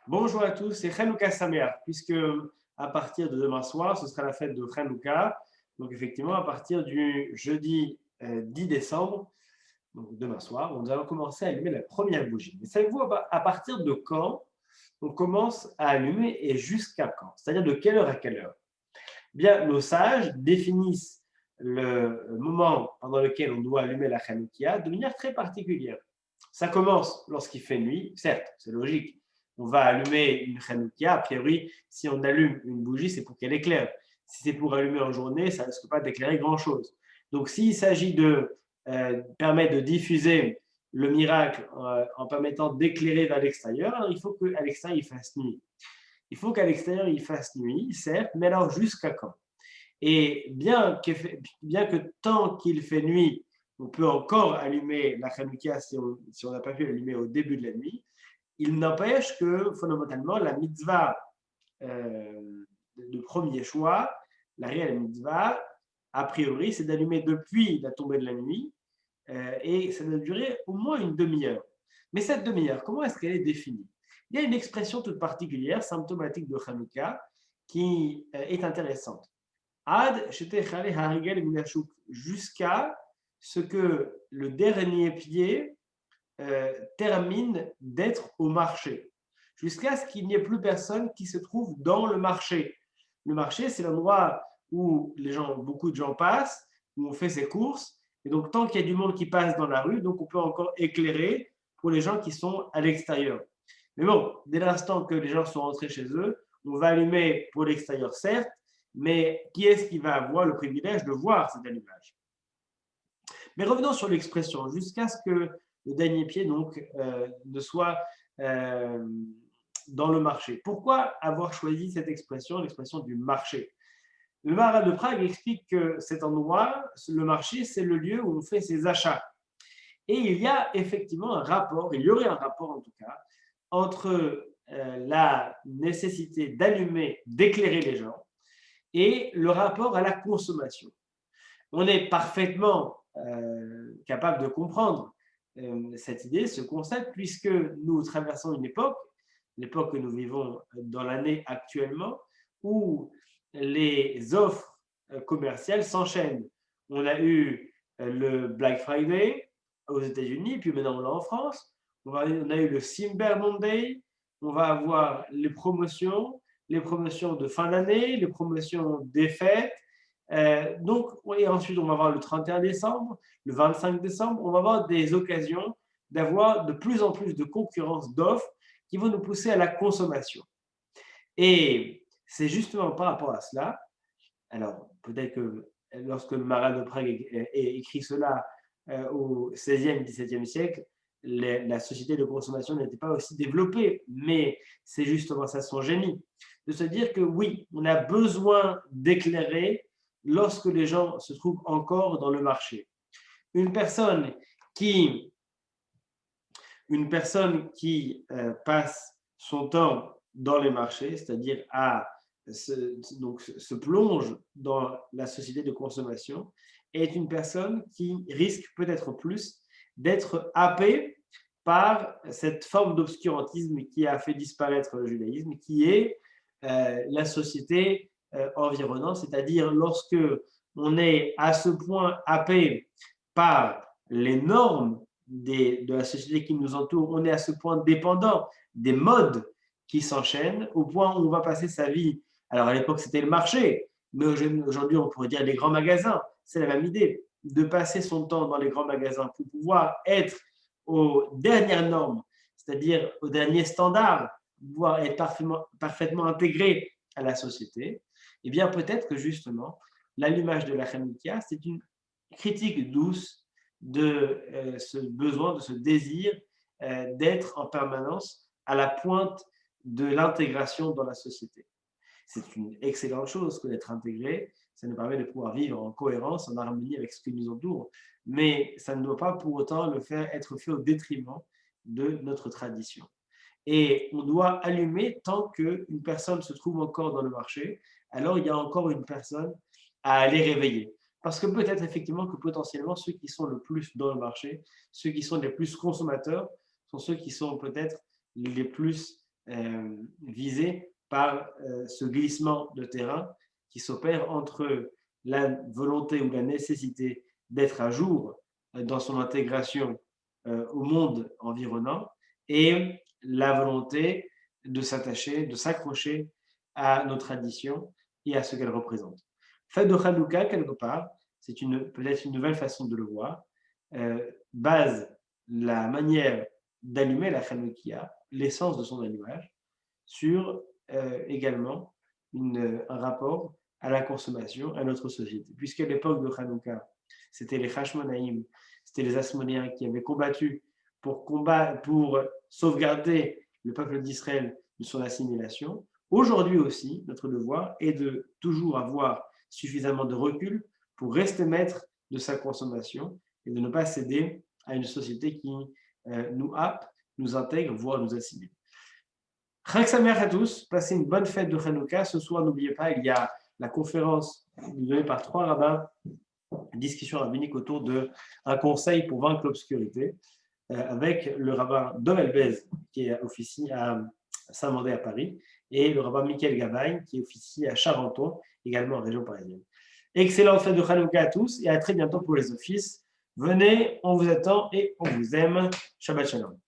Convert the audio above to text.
Bonjour à tous, c'est Hanouka Sameach, puisque à partir de demain soir, ce sera la fête de Hanouka. Donc effectivement, à partir du jeudi 10 décembre, donc demain soir, nous allons commencer à allumer la première bougie. Mais savez-vous à partir de quand on commence à allumer et jusqu'à quand? C'est-à-dire de quelle heure à quelle heure? Bien, nos sages définissent le moment pendant lequel on doit allumer la Hanoukia de manière très particulière. Ça commence lorsqu'il fait nuit, certes, c'est logique. On va allumer une Hanoukia, a priori, si on allume une bougie, c'est pour qu'elle éclaire. Si c'est pour allumer en journée, ça ne risque pas d'éclairer grand-chose. Donc, s'il s'agit de permettre de diffuser le miracle en permettant d'éclairer vers l'extérieur, alors il faut qu'à l'extérieur, il fasse nuit. Il faut qu'à l'extérieur, il fasse nuit, certes, mais alors jusqu'à quand? Et bien que tant qu'il fait nuit, on peut encore allumer la Hanouka si on n'a pas pu l'allumer au début de la nuit, il n'empêche que fondamentalement, la mitzvah de premier choix, la réelle mitzvah, a priori, c'est d'allumer depuis la tombée de la nuit et ça doit durer au moins une demi-heure. Mais cette demi-heure, comment est-ce qu'elle est définie? Il y a une expression toute particulière, symptomatique de Hanouka, qui est intéressante. Ad shetechale harigel minashuk, jusqu'à ce que le dernier pied termine d'être au marché, jusqu'à ce qu'il n'y ait plus personne qui se trouve dans le marché. Le marché, c'est l'endroit où beaucoup de gens passent, où on fait ses courses, et donc tant qu'il y a du monde qui passe dans la rue, donc on peut encore éclairer pour les gens qui sont à l'extérieur. Mais bon, dès l'instant que les gens sont rentrés chez eux, on va allumer pour l'extérieur, certes, mais qui est-ce qui va avoir le privilège de voir cet allumage? Mais revenons sur l'expression, jusqu'à ce que le dernier pied donc, ne soit dans le marché. Pourquoi avoir choisi cette expression, l'expression du marché? Le Maharal de Prague explique que cet endroit, le marché, c'est le lieu où on fait ses achats. Et il y a effectivement un rapport, il y aurait un rapport en tout cas, entre la nécessité d'allumer, d'éclairer les gens et le rapport à la consommation. On est parfaitement capable de comprendre cette idée, ce concept, puisque nous traversons une époque, l'époque que nous vivons dans l'année actuellement, où les offres commerciales s'enchaînent. On a eu le Black Friday aux États-Unis, puis maintenant on l'a en France. On a eu le Cyber Monday, on va avoir les promotions de fin d'année, les promotions des fêtes, donc, et ensuite, on va voir le 31 décembre, le 25 décembre, on va avoir des occasions d'avoir de plus en plus de concurrence d'offres qui vont nous pousser à la consommation. Et c'est justement par rapport à cela, alors peut-être que lorsque le Marat de Prague écrit cela au XVIe, XVIIe siècle, la société de consommation n'était pas aussi développée, mais c'est justement ça son génie, de se dire que oui, on a besoin d'éclairer lorsque les gens se trouvent encore dans le marché. Une personne qui, une personne qui passe son temps dans les marchés, c'est-à-dire se plonge dans la société de consommation, est une personne qui risque peut-être plus d'être happée par cette forme d'obscurantisme qui a fait disparaître le judaïsme, qui est la société environnante, c'est-à-dire lorsque on est à ce point happé par les normes de la société qui nous entoure, on est à ce point dépendant des modes qui s'enchaînent, au point où on va passer sa vie. Alors à l'époque, c'était le marché, mais aujourd'hui, on pourrait dire les grands magasins. C'est la même idée, de passer son temps dans les grands magasins pour pouvoir être aux dernières normes, c'est-à-dire aux derniers standards, pouvoir être parfaitement intégré à la société. Eh bien, peut-être que justement, l'allumage de la Hanouka, c'est une critique douce de ce besoin, de ce désir d'être en permanence à la pointe de l'intégration dans la société. C'est une excellente chose que d'être intégré, ça nous permet de pouvoir vivre en cohérence, en harmonie avec ce qui nous entoure, mais ça ne doit pas pour autant être fait au détriment de notre tradition. Et on doit allumer tant qu'une personne se trouve encore dans le marché, alors il y a encore une personne à aller réveiller. Parce que peut-être effectivement que potentiellement ceux qui sont le plus dans le marché, ceux qui sont les plus consommateurs, sont ceux qui sont peut-être les plus visés par ce glissement de terrain qui s'opère entre la volonté ou la nécessité d'être à jour dans son intégration au monde environnant et la volonté de s'attacher, de s'accrocher à nos traditions et à ce qu'elles représentent. Fête de Hanouka, quelque part, c'est peut-être une nouvelle façon de le voir, base la manière d'allumer la Hanoukia, l'essence de son allumage, sur également un rapport à la consommation, à notre société. Puisqu'à l'époque de Hanouka, c'était les Hashmonaïm, c'était les Asmonéens qui avaient combattu pour sauvegarder le peuple d'Israël de son assimilation. Aujourd'hui aussi, notre devoir est de toujours avoir suffisamment de recul pour rester maître de sa consommation et de ne pas céder à une société qui nous happe, nous intègre, voire nous assimile. Chag Sameach à tous, passez une bonne fête de Hanouka. Ce soir, n'oubliez pas, il y a la conférence donnée par 3 rabbins, une discussion rabbinique autour d'un conseil pour vaincre l'obscurité, avec le rabbin Dov Elbez, qui officie à Saint-Mandé à Paris, et le rabbin Michael Gabaye, qui officie à Charenton, également en région parisienne. Excellente fête de Hanouka à tous et à très bientôt pour les offices. Venez, on vous attend et on vous aime. Shabbat Shalom.